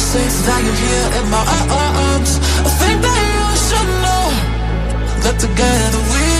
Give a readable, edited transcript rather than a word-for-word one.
safe that you're here in my arms. I think that you should know that together we